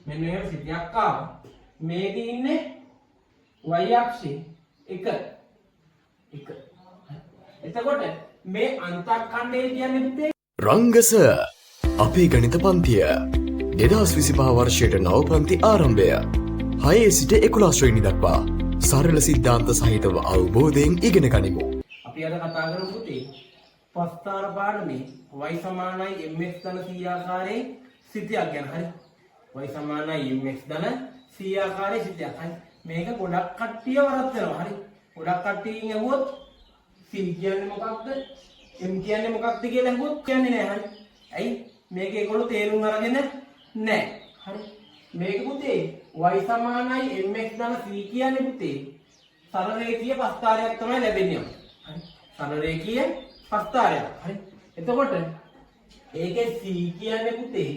මෙන්න මේ සිද්ධියක් ආවා. මේකේ ඉන්නේ y අක්ෂේ 1. එතකොට මේ අන්තක්ඛණ්ඩය කියන්නේ පුතේ රංගස අපේ ගණිත පන්තිය 2025 වර්ෂයට නව පන්ති ආරම්භය 6 සිට 11 ශ්‍රේණි දක්වා සරල සිද්ධාන්ත සහිතව අවබෝධයෙන් ඉගෙන ගනිමු. අපි අද කතා කරමු පුතේ පස්තාර පාඩමේ y සමානයි mx ධන c ආකාරයේ සිද්ධියක් ගැන. හරි. y සමානයි mx ධන c ආකාරයේ සිද්ධියක්. හරි. මේක ගොඩක් කට්ටිය වරද්ද වෙනවා. හරි. ගොඩක් කට්ටියකින් අහුවොත් c කියන්නේ මොකක්ද? m කියන්නේ මොකක්ද කියලා අහුවොත් කියන්නේ නැහැ. හරි. ඇයි? මේක ඒගොල්ලෝ තේරුම් අරගෙන නැහැ. හරි. මේක පුතේ y සමානයි mx ධන c කියන්නේ පුතේ සරල රේඛීය පස්තාරයක් තමයි ලැබෙන්නේ. හරි. සරල රේඛීය පස්තාරයක්. හරි. එතකොට ඒකේ c කියන්නේ පුතේ